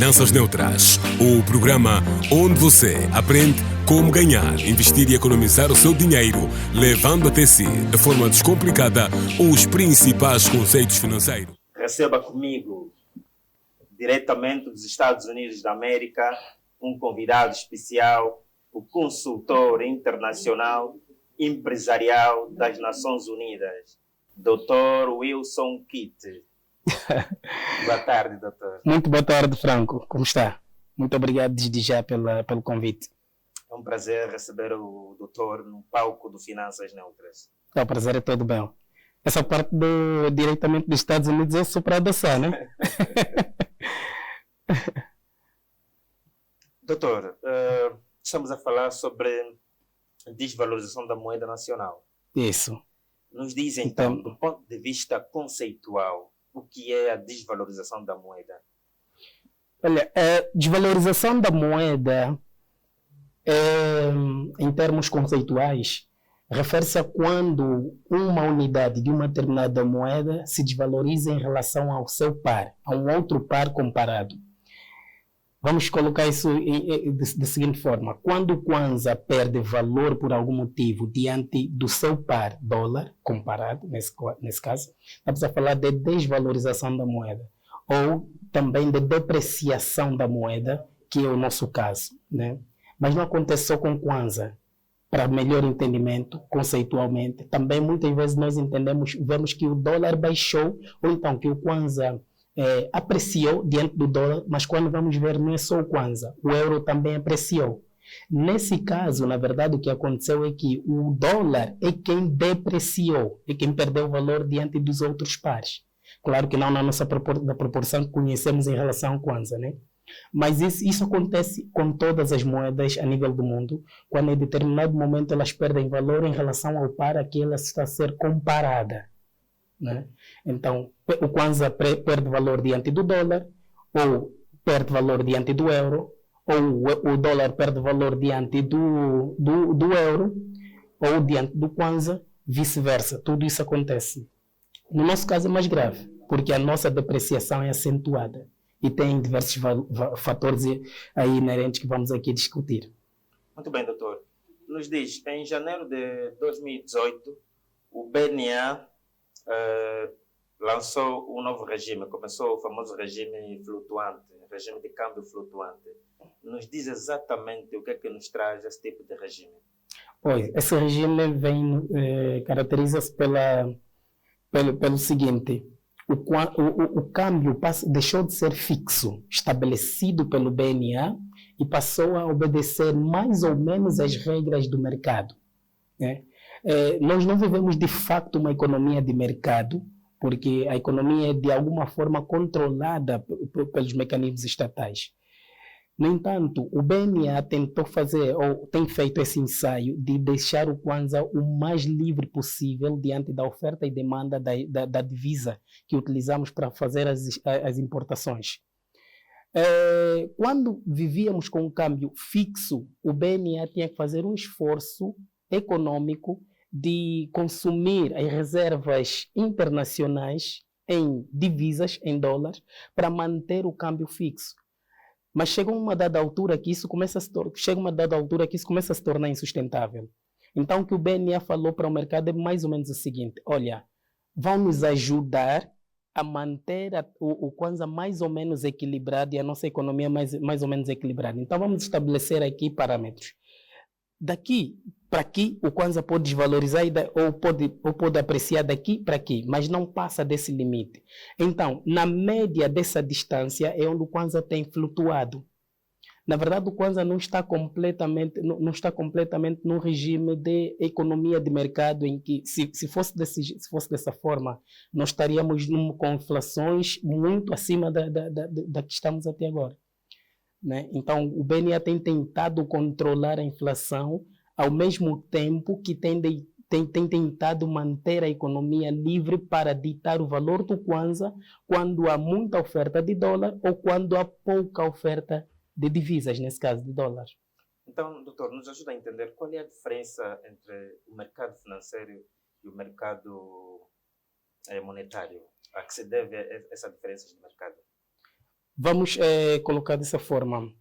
Finanças Neutras, o programa onde você aprende como ganhar, investir e economizar o seu dinheiro, levando até si, de forma descomplicada, os principais conceitos financeiros. Receba comigo, diretamente dos Estados Unidos da América, um convidado especial, o consultor internacional empresarial das Nações Unidas, Dr. Wilson Kitt. Boa tarde, doutor. Muito boa tarde, Franco. Como está? Muito obrigado desde já pelo convite. É um prazer receber o doutor no palco do Finanças Neutras. O prazer é todo meu. Essa parte diretamente dos Estados Unidos eu sou para adoçar, né? Doutor, estamos a falar sobre desvalorização da moeda nacional. Isso. Nos diz então, do ponto de vista conceitual, o que é a desvalorização da moeda? Olha, a desvalorização da moeda, em termos conceituais, refere-se a quando uma unidade de uma determinada moeda se desvaloriza em relação ao seu par, a um outro par comparado. Vamos colocar isso da seguinte forma. Quando o Kwanza perde valor por algum motivo diante do seu par dólar, comparado, nesse caso, estamos a falar de desvalorização da moeda. Ou também de depreciação da moeda, que é o nosso caso, né? Mas não acontece só com o Kwanza. Para melhor entendimento, conceitualmente, também muitas vezes nós vemos que o dólar baixou, ou então que o Kwanza apreciou diante do dólar, mas quando vamos ver não é só o Kwanza, o euro também apreciou. Nesse caso, na verdade, o que aconteceu é que o dólar é quem depreciou, é quem perdeu valor diante dos outros pares. Claro que não na nossa proporção que conhecemos em relação ao Kwanza, né? Mas isso acontece com todas as moedas a nível do mundo, quando em determinado momento elas perdem valor em relação ao par a que ela está a ser comparada, né? Então, o Kwanza perde valor diante do dólar, ou perde valor diante do euro, ou o dólar perde valor diante do euro, ou diante do Kwanza, vice-versa. Tudo isso acontece. No nosso caso é mais grave, porque a nossa depreciação é acentuada e tem diversos fatores aí inerentes que vamos aqui discutir. Muito bem, doutor. Nos diz, em janeiro de 2018, o BNA lançou um novo regime, começou o famoso regime flutuante, regime de câmbio flutuante. Nos diz exatamente o que é que nos traz esse tipo de regime? Pois, esse regime caracteriza-se pelo seguinte: o câmbio deixou de ser fixo, estabelecido pelo BNA, e passou a obedecer mais ou menos às regras do mercado, né? Nós não vivemos de facto uma economia de mercado, porque a economia é de alguma forma controlada pelos mecanismos estatais. No entanto, o BNA tentou fazer, ou tem feito esse ensaio de deixar o Kwanza o mais livre possível diante da oferta e demanda da divisa que utilizamos para fazer as importações. Quando vivíamos com um câmbio fixo, o BNA tinha que fazer um esforço econômico de consumir as reservas internacionais em divisas, em dólares, para manter o câmbio fixo. Mas chega uma dada altura que isso começa a se tornar insustentável. Então, o que o BNA falou para o mercado é mais ou menos o seguinte: olha, vão nos ajudar a manter o Kwanza mais ou menos equilibrado e a nossa economia mais ou menos equilibrada. Então, vamos estabelecer aqui parâmetros. Daqui para aqui, o Kwanza pode desvalorizar ou pode apreciar daqui para aqui, mas não passa desse limite. Então, na média dessa distância é onde o Kwanza tem flutuado. Na verdade, o Kwanza não está completamente num regime de economia de mercado em que, se fosse dessa forma, nós estaríamos com inflações muito acima da que estamos até agora, né? Então, o BNA tem tentado controlar a inflação, ao mesmo tempo que tem tentado manter a economia livre para ditar o valor do Kwanza quando há muita oferta de dólar ou quando há pouca oferta de divisas, nesse caso de dólar. Então, doutor, nos ajuda a entender qual é a diferença entre o mercado financeiro e o mercado monetário. A que se deve essa diferença de mercado? Vamos colocar dessa forma.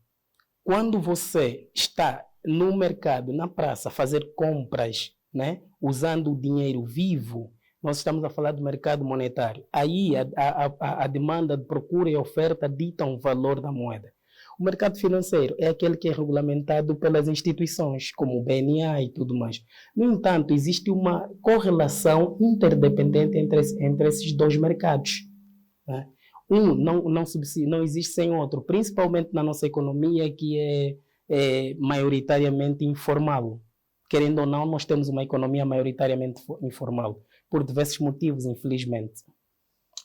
Quando você está no mercado, na praça, a fazer compras, né, usando o dinheiro vivo, nós estamos a falar do mercado monetário. Aí a demanda, de procura e oferta ditam o valor da moeda. O mercado financeiro é aquele que é regulamentado pelas instituições, como o BNA e tudo mais. No entanto, existe uma correlação interdependente entre esses dois mercados, né? Um não existe sem outro, principalmente na nossa economia, que é maioritariamente informal. Querendo ou não, nós temos uma economia maioritariamente informal, por diversos motivos, infelizmente.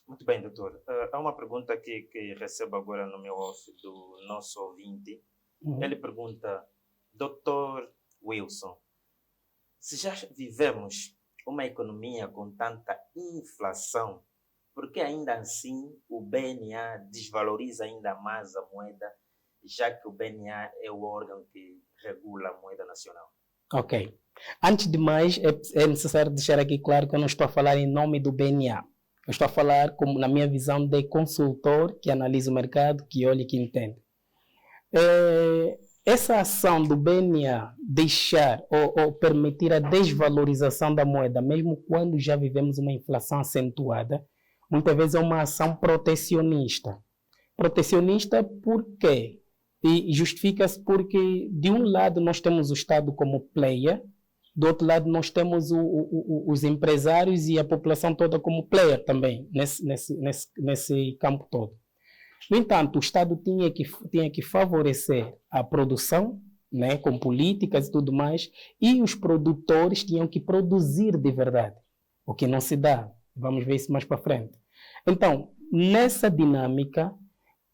Muito bem, doutor. Há uma pergunta aqui que recebo agora no meu off do nosso ouvinte. Ele pergunta, doutor Wilson, se já vivemos uma economia com tanta inflação, por que ainda assim o BNA desvaloriza ainda mais a moeda, já que o BNA é o órgão que regula a moeda nacional? Ok. Antes de mais, é necessário deixar aqui claro que eu não estou a falar em nome do BNA. Eu estou a falar como na minha visão de consultor que analisa o mercado, que olha e que entende. Essa ação do BNA deixar ou permitir a desvalorização da moeda, mesmo quando já vivemos uma inflação acentuada, muitas vezes é uma ação protecionista. Protecionista por quê? E justifica-se porque, de um lado, nós temos o Estado como player, do outro lado, nós temos os empresários e a população toda como player também, nesse campo todo. No entanto, o Estado tinha que favorecer a produção, né, com políticas e tudo mais, e os produtores tinham que produzir de verdade, o que não se dá. Vamos ver isso mais para frente. Então, nessa dinâmica,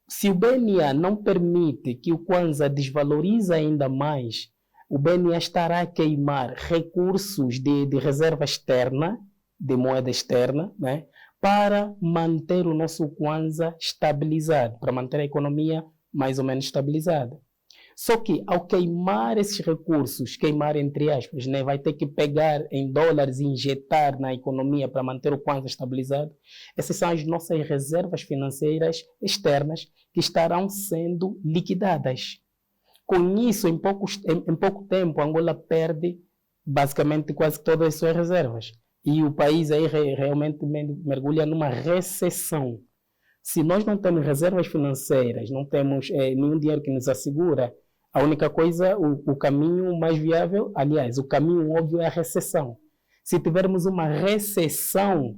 se o BNA não permite que o Kwanza desvalorize ainda mais, o BNA estará a queimar recursos de reserva externa, de moeda externa, né, para manter o nosso Kwanza estabilizado, para manter a economia mais ou menos estabilizada. Só que, ao queimar esses recursos, queimar entre aspas, né, vai ter que pegar em dólares e injetar na economia para manter o Kwanza estabilizado. Essas são as nossas reservas financeiras externas que estarão sendo liquidadas. Com isso, em pouco tempo, Angola perde basicamente quase todas as suas reservas. E o país aí realmente mergulha numa recessão. Se nós não temos reservas financeiras, não temos nenhum dinheiro que nos assegura, a única coisa, o caminho mais viável, aliás, o caminho óbvio é a recessão. Se tivermos uma recessão,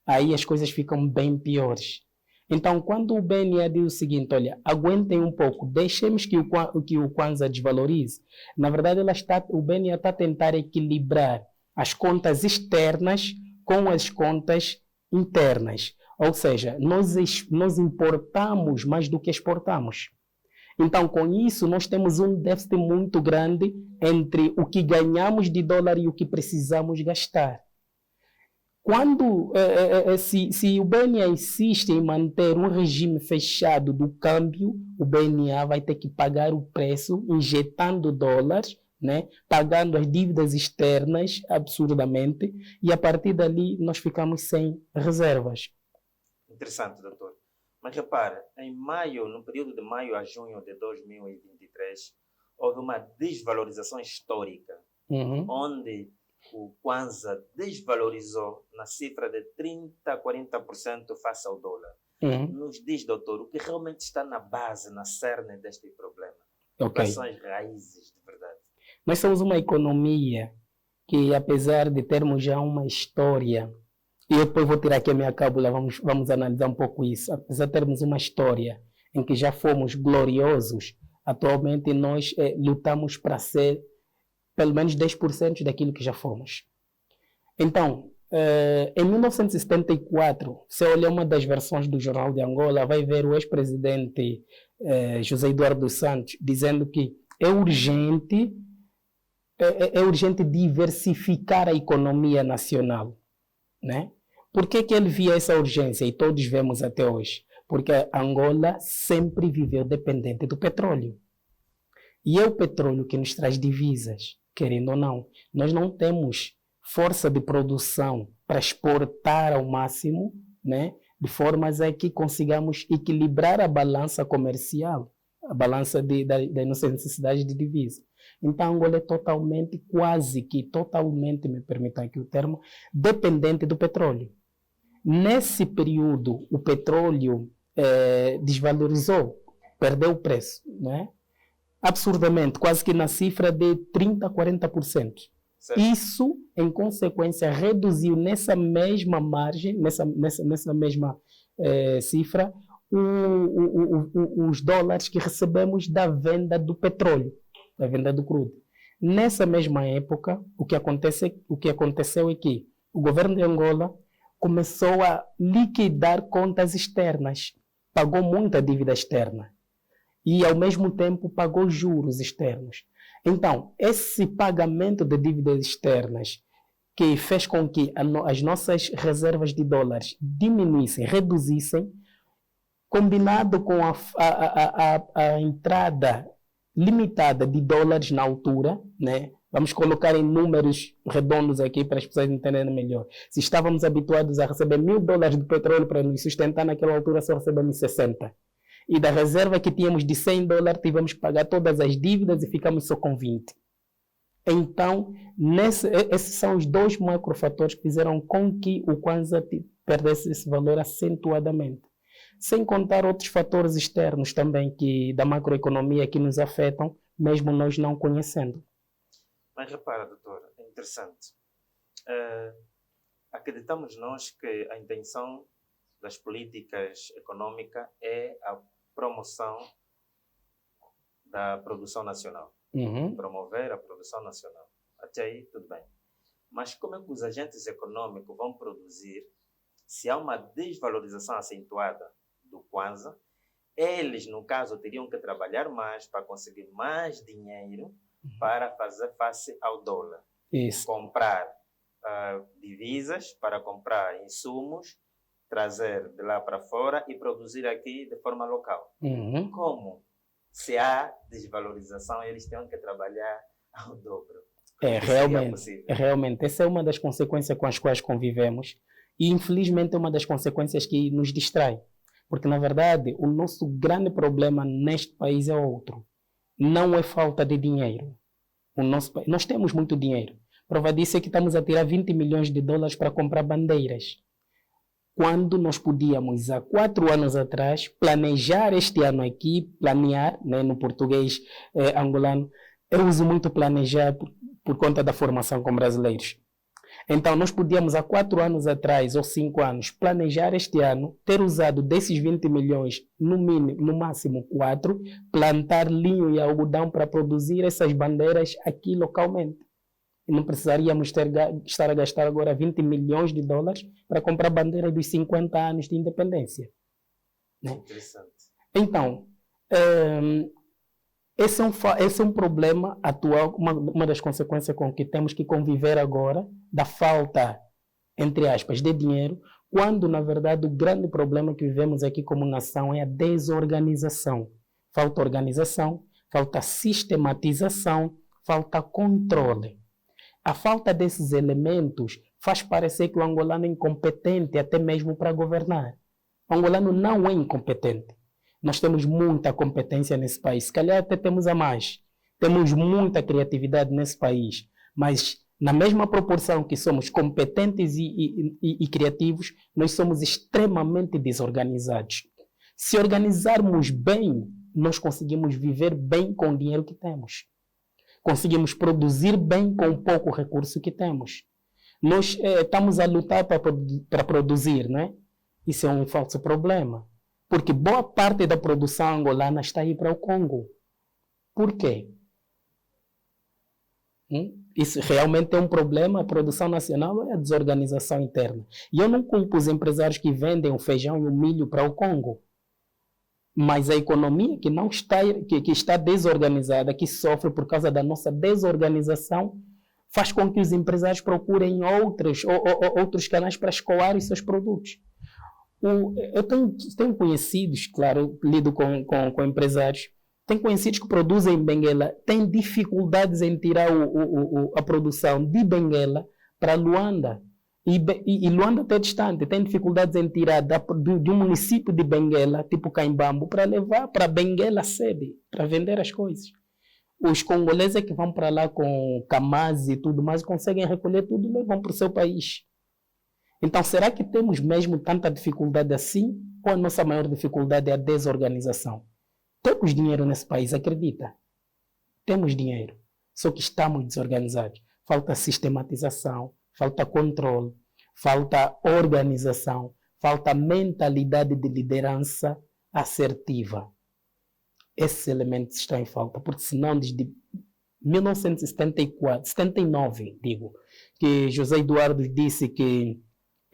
aí as coisas ficam bem piores. Então, quando o BNA diz o seguinte, olha, aguentem um pouco, deixemos que o Kwanza desvalorize, na verdade o BNA está a tentar equilibrar as contas externas com as contas internas. Ou seja, nós importamos mais do que exportamos. Então, com isso, nós temos um déficit muito grande entre o que ganhamos de dólar e o que precisamos gastar. Se o BNA insiste em manter um regime fechado do câmbio, o BNA vai ter que pagar o preço injetando dólares, né, pagando as dívidas externas absurdamente, e a partir dali nós ficamos sem reservas. Interessante, doutor. Mas repare, em maio, no período de maio a junho de 2023, houve uma desvalorização histórica, onde o Kwanza desvalorizou na cifra de 30% a 40% face ao dólar. Nos diz, doutor, o que realmente está na base, na cerne deste problema? Quais são as raízes de verdade? Nós somos uma economia que, apesar de termos já uma história, e eu depois vou tirar aqui a minha cábula, vamos analisar um pouco isso, apesar de termos uma história em que já fomos gloriosos, atualmente nós lutamos para ser pelo menos 10% daquilo que já fomos. Então, em 1974, se olhar uma das versões do Jornal de Angola, vai ver o ex-presidente José Eduardo dos Santos dizendo que é urgente diversificar a economia nacional, né? Por que ele via essa urgência? E todos vemos até hoje. Porque Angola sempre viveu dependente do petróleo. E é o petróleo que nos traz divisas, querendo ou não. Nós não temos força de produção para exportar ao máximo, né, de formas a que consigamos equilibrar a balança comercial, a balança das nossas necessidades de divisa. Então, Angola é totalmente, quase que totalmente, me permitam aqui o termo, dependente do petróleo. Nesse período, o petróleo desvalorizou, perdeu o preço, né? Absurdamente, quase que na cifra de 30% a 40%. Certo. Isso, em consequência, reduziu nessa mesma margem, nessa mesma cifra, os dólares que recebemos da venda do petróleo, da venda do crudo. Nessa mesma época, o que aconteceu é que o governo de Angola começou a liquidar contas externas, pagou muita dívida externa e, ao mesmo tempo, pagou juros externos. Então, esse pagamento de dívidas externas que fez com que as nossas reservas de dólares diminuíssem, reduzissem, combinado com a entrada limitada de dólares na altura, né? Vamos colocar em números redondos aqui para as pessoas entenderem melhor. Se estávamos habituados a receber $1.000 de petróleo para nos sustentar, naquela altura só recebemos 60. E da reserva que tínhamos de $100, tivemos que pagar todas as dívidas e ficamos só com 20. Então, esses são os dois macrofatores que fizeram com que o Kwanza perdesse esse valor acentuadamente. Sem contar outros fatores externos também da macroeconomia que nos afetam, mesmo nós não conhecendo. Mas repara, doutor, é interessante. Acreditamos nós que a intenção das políticas econômicas é a promoção da produção nacional. Promover a produção nacional. Até aí, tudo bem. Mas como é que os agentes econômicos vão produzir se há uma desvalorização acentuada do Kwanza? Eles, no caso, teriam que trabalhar mais para conseguir mais dinheiro para fazer face ao dólar. Isso. Comprar divisas, para comprar insumos, trazer de lá para fora e produzir aqui de forma local. Como? Se há desvalorização, eles têm que trabalhar ao dobro. Realmente, essa é uma das consequências com as quais convivemos e, infelizmente, é uma das consequências que nos distrai. Porque, na verdade, o nosso grande problema neste país é outro. Não é falta de dinheiro. Nós temos muito dinheiro. Prova disso é que estamos a tirar $20 milhões para comprar bandeiras. Quando nós podíamos, há 4 anos atrás, planejar este ano aqui, planear, né, no português angolano, eu uso muito planejar por conta da formação com brasileiros. Então, nós podíamos, há 4 anos atrás, ou 5 anos, planejar este ano, ter usado desses 20 milhões, no máximo 4, plantar linho e algodão para produzir essas bandeiras aqui localmente. E não precisaríamos estar a gastar agora $20 milhões para comprar bandeiras dos 50 anos de independência. Né? Interessante. Então, esse é um problema atual, uma das consequências com que temos que conviver agora, da falta, entre aspas, de dinheiro, quando, na verdade, o grande problema que vivemos aqui como nação é a desorganização. Falta organização, falta sistematização, falta controle. A falta desses elementos faz parecer que o angolano é incompetente até mesmo para governar. O angolano não é incompetente. Nós temos muita competência nesse país. Se calhar até temos a mais. Temos muita criatividade nesse país. Mas, na mesma proporção que somos competentes e criativos, nós somos extremamente desorganizados. Se organizarmos bem, nós conseguimos viver bem com o dinheiro que temos. Conseguimos produzir bem com o pouco recurso que temos. Nós estamos a lutar para produzir, não é? Isso é um falso problema. Porque boa parte da produção angolana está aí para o Congo. Por quê? Isso realmente é um problema. A produção nacional é a desorganização interna. E eu não culpo os empresários que vendem o feijão e o milho para o Congo. Mas a economia que está desorganizada, que sofre por causa da nossa desorganização, faz com que os empresários procurem outros canais para escoar os seus produtos. Eu tenho conhecidos, claro, lido com empresários, tenho conhecidos que produzem em Benguela, têm dificuldades em tirar a produção de Benguela para Luanda. E Luanda até distante, tem dificuldades em tirar de um município de Benguela, tipo Caimbambo, para levar para Benguela sede, para vender as coisas. Os congoleses é que vão para lá com Kamaz e tudo mais, conseguem recolher tudo e levam para o seu país. Então, será que temos mesmo tanta dificuldade assim? Ou a nossa maior dificuldade é a desorganização? Temos dinheiro nesse país, acredita? Temos dinheiro, só que estamos desorganizados. Falta sistematização, falta controle, falta organização, falta mentalidade de liderança assertiva. Esses elementos estão em falta, porque senão desde 1979, digo, que José Eduardo disse que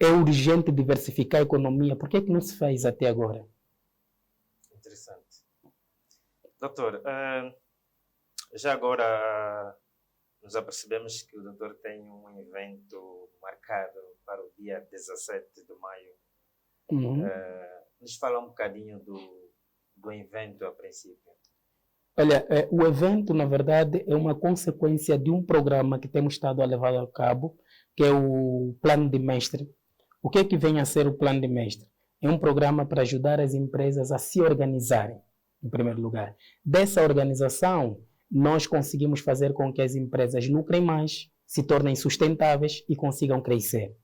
é urgente diversificar a economia. Por que não se fez até agora? Interessante. Doutor, já agora nos apercebemos que o doutor tem um evento marcado para o dia 17 de maio. Nos fala um bocadinho do evento a princípio. Olha, o evento, na verdade, é uma consequência de um programa que temos estado a levar a cabo, que é o Plano de Mestre. O que é que vem a ser o Plano de Mestre? É um programa para ajudar as empresas a se organizarem, em primeiro lugar. Dessa organização, nós conseguimos fazer com que as empresas lucrem mais, se tornem sustentáveis e consigam crescer.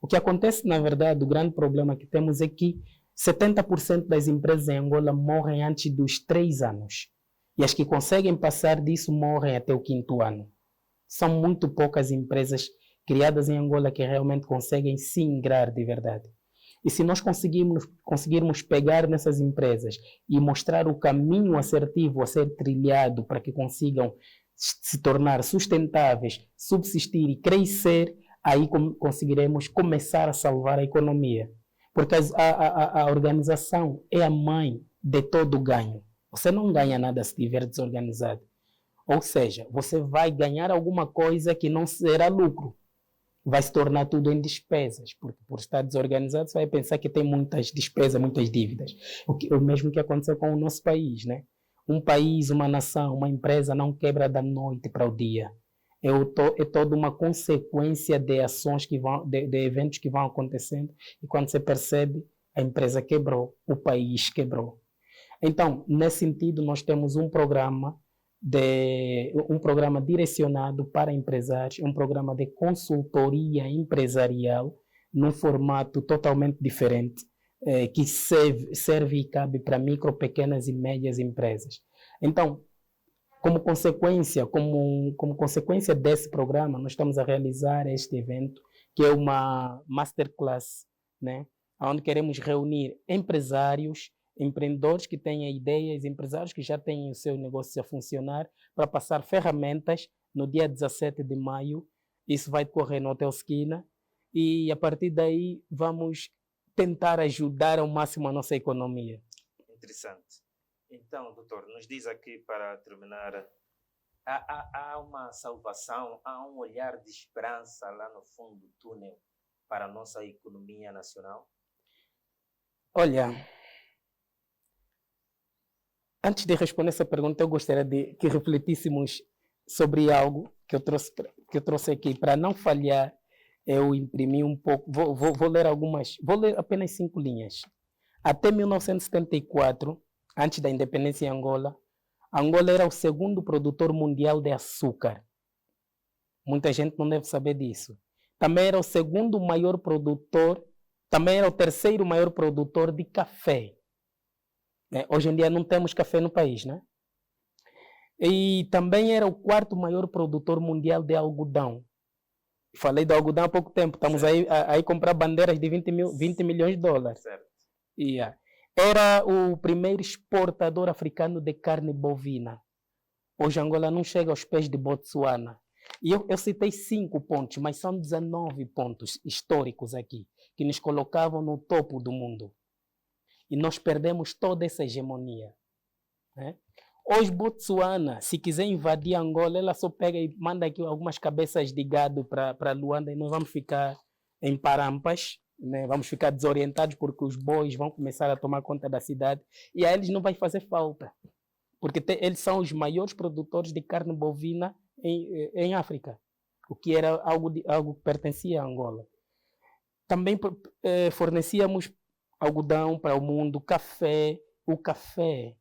O que acontece, na verdade, o grande problema que temos é que 70% das empresas em Angola morrem antes dos 3 anos. E as que conseguem passar disso morrem até o 5º ano. São muito poucas empresas criadas em Angola que realmente conseguem se ingrar de verdade. E se nós conseguirmos pegar nessas empresas e mostrar o caminho assertivo a ser trilhado para que consigam se tornar sustentáveis, subsistir e crescer, aí conseguiremos começar a salvar a economia. Porque a organização é a mãe de todo o ganho. Você não ganha nada se estiver desorganizado. Ou seja, você vai ganhar alguma coisa que não será lucro. Vai se tornar tudo em despesas, porque por estar desorganizado você vai pensar que tem muitas despesas, muitas dívidas. O mesmo que aconteceu com o nosso país, né? Um país, uma nação, uma empresa não quebra da noite para o dia. É toda uma consequência de ações de eventos que vão acontecendo, e quando você percebe, a empresa quebrou, o país quebrou. Então, nesse sentido, nós temos um programa direcionado para empresários, um programa de consultoria empresarial num formato totalmente diferente, que serve e cabe para micro, pequenas e médias empresas. Então, como consequência desse programa, nós estamos a realizar este evento, que é uma masterclass, né, onde queremos reunir empresários, empreendedores que tenham ideias, empresários que já têm o seu negócio a funcionar, para passar ferramentas no dia 17 de maio. Isso vai decorrer no Hotel Esquina, e a partir daí vamos tentar ajudar ao máximo a nossa economia. Interessante. Então, doutor, nos diz aqui para terminar, há uma salvação, há um olhar de esperança lá no fundo do túnel para a nossa economia nacional? Olha, antes de responder essa pergunta, eu gostaria de que refletíssemos sobre algo que eu trouxe aqui. Para não falhar, eu imprimi um pouco, vou ler apenas 5 linhas. Até 1974, antes da independência em Angola, Angola era o 2º produtor mundial de açúcar. Muita gente não deve saber disso. Também era o 2º maior produtor, também era o 3º maior produtor de café. Hoje em dia não temos café no país, né? E também era o 4º maior produtor mundial de algodão. Falei do algodão há pouco tempo. Estamos aí comprar bandeiras de 20 milhões de dólares. Certo. Yeah. Era o primeiro exportador africano de carne bovina. Hoje Angola não chega aos pés de Botsuana. E eu citei 5 pontos, mas são 19 pontos históricos aqui, que nos colocavam no topo do mundo. E nós perdemos toda essa hegemonia, né? Hoje, Botsuana, se quiser invadir Angola, ela só pega e manda aqui algumas cabeças de gado para Luanda, e nós vamos ficar em parampas, né? Vamos ficar desorientados, porque os bois vão começar a tomar conta da cidade, e a eles não vai fazer falta, porque eles são os maiores produtores de carne bovina em África, o que era algo que pertencia a Angola. Também fornecíamos algodão para o mundo, café. O café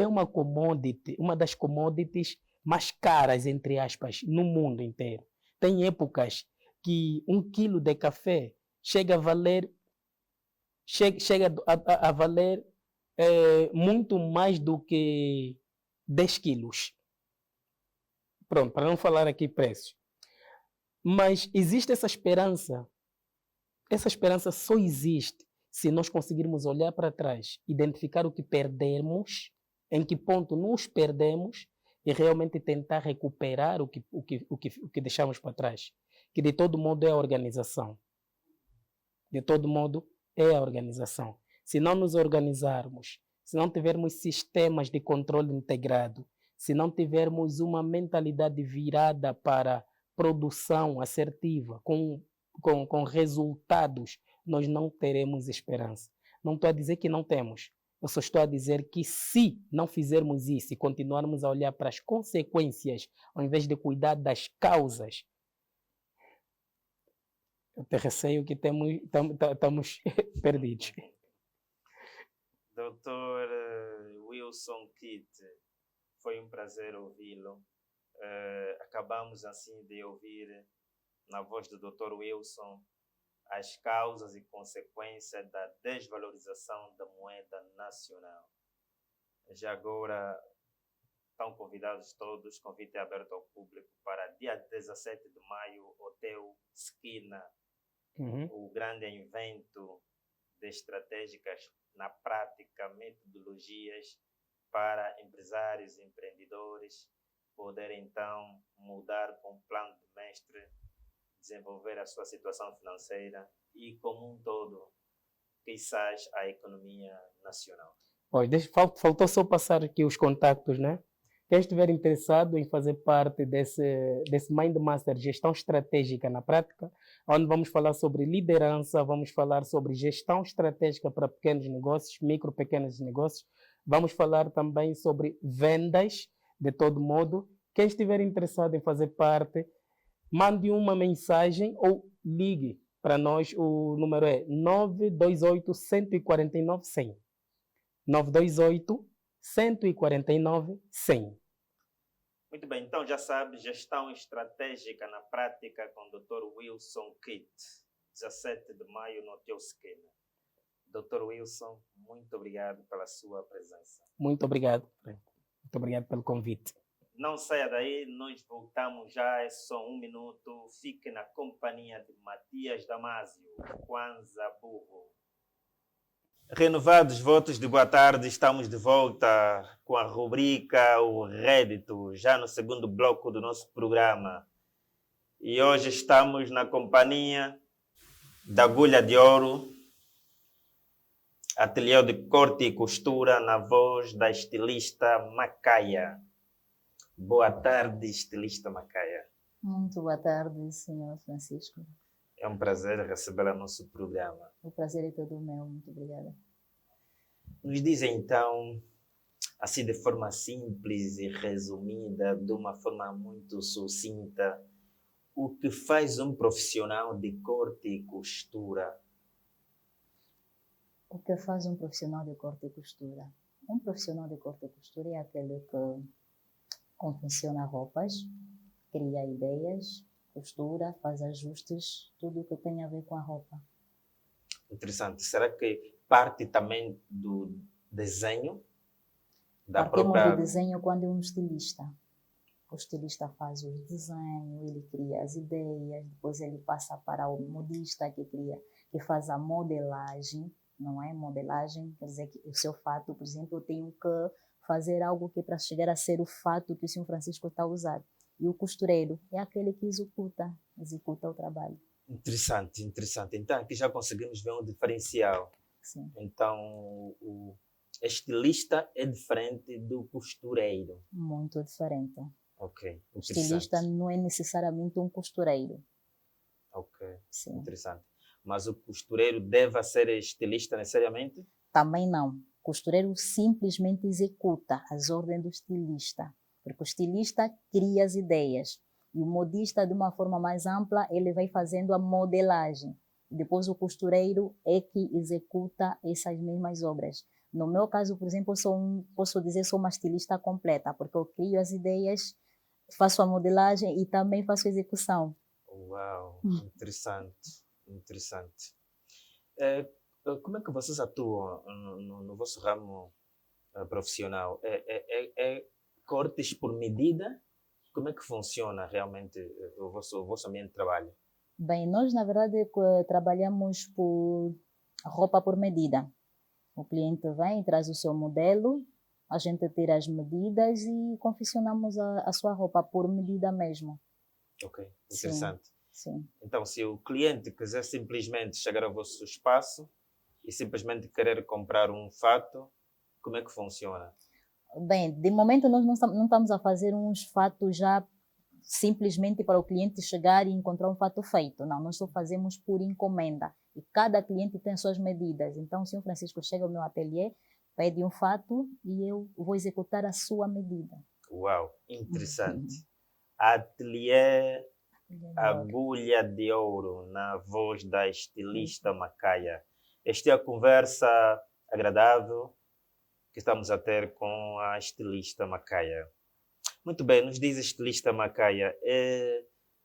é uma commodity, uma das commodities mais caras, entre aspas, no mundo inteiro. Tem épocas que 1 quilo de café chega a valer, muito mais do que 10 quilos. Pronto, para não falar aqui preços. Mas existe essa esperança. Essa esperança só existe se nós conseguirmos olhar para trás, identificar o que perdemos, em que ponto nos perdemos e realmente tentar recuperar o que deixamos para trás. Que de todo modo é a organização. De todo modo é a organização. Se não nos organizarmos, se não tivermos sistemas de controle integrado, se não tivermos uma mentalidade virada para produção assertiva, com resultados, nós não teremos esperança. Não estou a dizer que não temos. Eu só estou a dizer que se não fizermos isso e continuarmos a olhar para as consequências, ao invés de cuidar das causas, eu te receio que estamos perdidos. Doutor Wilson Kitt, foi um prazer ouvi-lo. Acabamos assim de ouvir na voz do Dr. Wilson as causas e consequências da desvalorização da moeda nacional. Já agora estão convidados todos, convite aberto ao público para dia 17 de maio, Hotel Esquina, o grande evento de estratégicas na prática, metodologias para empresários e empreendedores poderem então mudar com o plano de mestre, desenvolver a sua situação financeira e, como um todo, quizás a economia nacional. Faltou só passar aqui os contactos, né? Quem estiver interessado em fazer parte desse Mind Master Gestão Estratégica na Prática, onde vamos falar sobre liderança, vamos falar sobre gestão estratégica para pequenos negócios, micro, pequenos negócios, vamos falar também sobre vendas, de todo modo. Quem estiver interessado em fazer parte, mande uma mensagem ou ligue para nós. O número é 928 149 100. 928 149 100. Muito bem, então já sabe, gestão estratégica na prática com o Dr. Wilson Kitt, 17 de maio no Hotel Esquina. Dr. Wilson, muito obrigado pela sua presença. Muito obrigado. Muito obrigado pelo convite. Não saia daí, nós voltamos já, é só 1 minuto. Fique na companhia de Matias Damasio, Kwanza Burro. Renovados votos de boa tarde, estamos de volta com a rubrica O Rédito, já no segundo bloco do nosso programa. E hoje estamos na companhia da Agulha de Ouro, ateliê de corte e costura, na voz da estilista Macaia. Boa tarde, estilista Macaia. Muito boa tarde, senhor Francisco. É um prazer recebê-la no nosso programa. O prazer é todo meu, muito obrigada. Nos diz então, assim de forma simples e resumida, de uma forma muito sucinta, o que faz um profissional de corte e costura? O que faz um profissional de corte e costura? Um profissional de corte e costura é aquele que confecciona roupas, cria ideias, costura, faz ajustes, tudo o que tem a ver com a roupa. Interessante. Será que parte também do desenho? Partimos do desenho quando é um estilista. O estilista faz o desenho, ele cria as ideias, depois ele passa para o modista que faz a modelagem, não é? Modelagem quer dizer que o seu fato, por exemplo, eu tenho que fazer algo que para chegar a ser o fato que o senhor Francisco está a usar. E o costureiro é aquele que executa o trabalho. Interessante, interessante. Então aqui já conseguimos ver um diferencial. Sim. Então o estilista é diferente do costureiro. Muito diferente. Ok. O estilista não é necessariamente um costureiro. Ok. Sim. Interessante. Mas o costureiro deve ser estilista necessariamente? Também não. O costureiro simplesmente executa as ordens do estilista. Porque o estilista cria as ideias. E o modista, de uma forma mais ampla, ele vai fazendo a modelagem. Depois o costureiro é que executa essas mesmas obras. No meu caso, por exemplo, posso dizer, sou uma estilista completa, porque eu crio as ideias, faço a modelagem e também faço a execução. Uau, interessante, interessante. Como é que vocês atuam no vosso ramo profissional? É cortes por medida? Como é que funciona realmente o vosso ambiente de trabalho? Bem, nós, na verdade, trabalhamos por roupa por medida. O cliente vem, traz o seu modelo, a gente tira as medidas e confeccionamos a sua roupa por medida mesmo. Ok, interessante. Sim. Então, se o cliente quiser simplesmente chegar ao vosso espaço e simplesmente querer comprar um fato, como é que funciona? Bem, de momento nós não estamos a fazer uns fatos já simplesmente para o cliente chegar e encontrar um fato feito. Não, nós só fazemos por encomenda. E cada cliente tem as suas medidas. Então, o senhor Francisco chega ao meu ateliê, pede um fato e eu vou executar a sua medida. Uau, interessante. Ateliê Agulha de Ouro, na voz da estilista Macaia. Esta é a conversa agradável que estamos a ter com a estilista Macaia. Muito bem, nos diz a estilista Macaia,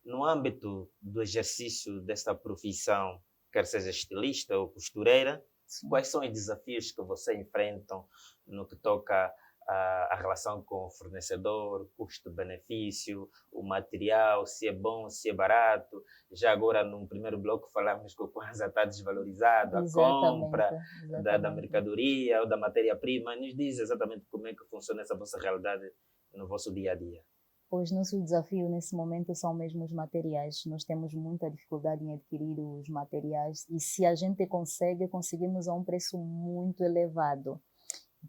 no âmbito do exercício desta profissão, quer seja estilista ou costureira, Sim. quais são os desafios que você enfrentam no que toca a relação com o fornecedor, custo-benefício, o material, se é bom, se é barato? Já agora, no primeiro bloco, falamos que o Kwanza está desvalorizado, a compra da mercadoria ou da matéria-prima. Nos diz exatamente como é que funciona essa vossa realidade no vosso dia a dia. Pois nosso desafio nesse momento são mesmo os materiais. Nós temos muita dificuldade em adquirir os materiais e se a gente conseguimos a um preço muito elevado.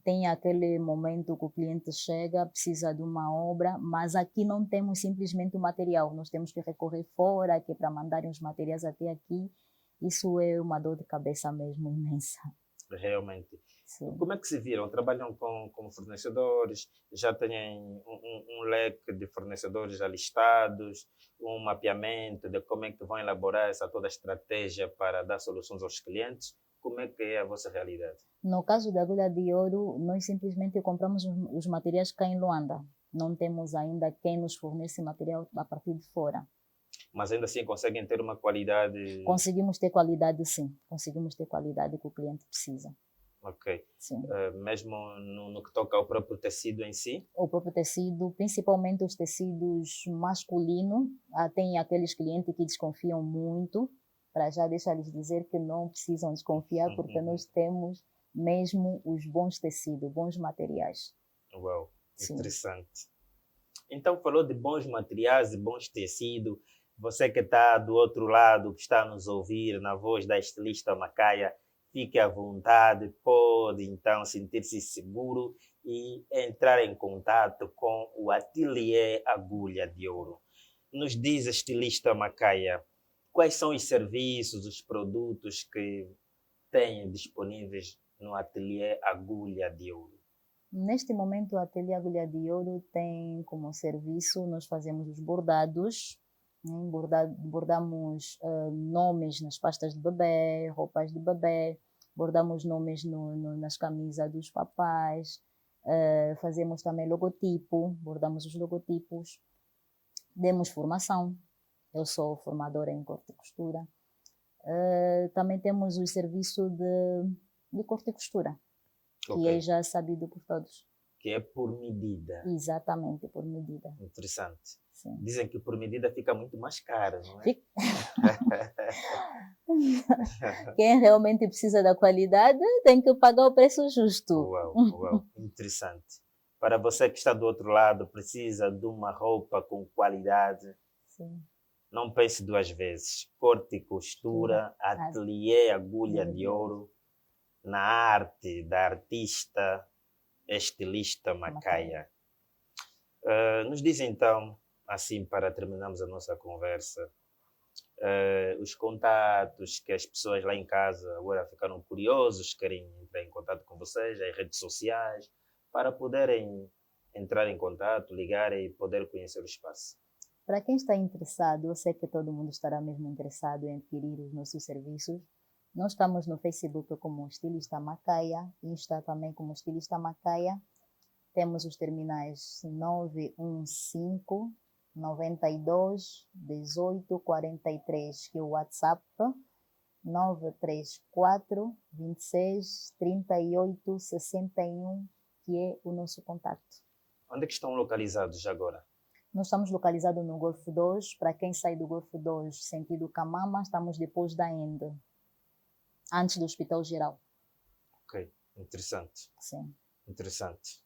Tem aquele momento que o cliente chega, precisa de uma obra, mas aqui não temos simplesmente o material, nós temos que recorrer fora, que para mandarem os materiais até aqui, isso é uma dor de cabeça mesmo imensa. Realmente. Sim. Como é que se viram? Trabalham com fornecedores? Já têm um leque de fornecedores já listados? Um mapeamento de como é que vão elaborar essa toda a estratégia para dar soluções aos clientes? Como é que é a vossa realidade? No caso da Agulha de Ouro, nós simplesmente compramos os materiais cá em Luanda. Não temos ainda quem nos fornece material a partir de fora. Mas ainda assim conseguem ter uma qualidade... Conseguimos ter qualidade, sim. Conseguimos ter qualidade que o cliente precisa. Ok. Sim. Mesmo no que toca ao próprio tecido em si? O próprio tecido, principalmente os tecidos masculinos, tem aqueles clientes que desconfiam muito. Para já deixar-lhes dizer que não precisam desconfiar, porque nós temos mesmo os bons tecidos, bons materiais. Uau, Sim. interessante. Então, falou de bons materiais e bons tecidos. Você que está do outro lado, que está a nos ouvir, na voz da estilista Macaia, fique à vontade, pode então sentir-se seguro e entrar em contato com o Ateliê Agulha de Ouro. Nos diz a estilista Macaia, quais são os serviços, os produtos que têm disponíveis no Ateliê Agulha de Ouro? Neste momento, o Ateliê Agulha de Ouro tem como serviço, nós fazemos os bordados, bordamos nomes nas pastas de bebê, roupas de bebê, bordamos nomes nas camisas dos papais, fazemos também logotipo, bordamos os logotipos, demos formação, eu sou formadora em corte e costura, também temos o serviço de corte e costura, que é já sabido por todos. Que é por medida. Exatamente, por medida. Interessante. Sim. Dizem que por medida fica muito mais caro, não é? Quem realmente precisa da qualidade tem que pagar o preço justo. Uau, uau, interessante. Para você que está do outro lado, precisa de uma roupa com qualidade, Sim. Não pense duas vezes. Corte e costura, Ateliê Agulha de Ouro, na arte da artista estilista Macaia. Nos diz então, assim para terminarmos a nossa conversa, os contatos que as pessoas lá em casa agora ficaram curiosos, querem entrar em contato com vocês, as redes sociais, para poderem entrar em contato, ligar e poder conhecer o espaço. Para quem está interessado, eu sei que todo mundo estará mesmo interessado em adquirir os nossos serviços. Nós estamos no Facebook como Estilista Macaia, Insta também como Estilista Macaia. Temos os terminais 915 92 18 43, que é o WhatsApp, 934 26 38 61, que é o nosso contato. Onde é que estão localizados agora? Nós estamos localizados no Golfo 2. Para quem sai do Golfo 2, sentido Camama, estamos depois da Ende, antes do Hospital Geral. Ok, interessante. Sim. Interessante.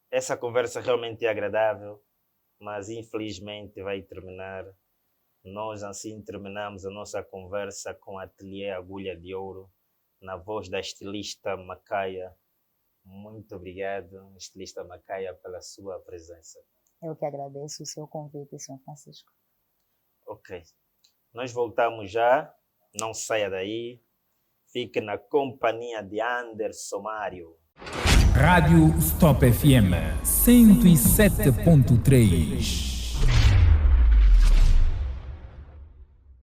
Essa conversa realmente é agradável, mas infelizmente vai terminar. Nós assim terminamos a nossa conversa com o Ateliê Agulha de Ouro, na voz da estilista Macaia. Muito obrigado, estilista Macaia, pela sua presença. Eu que agradeço o seu convite, Sr. Francisco. Ok. Nós voltamos já. Não saia daí. Fique na companhia de Anderson Mário. Rádio Stop FM 107.3.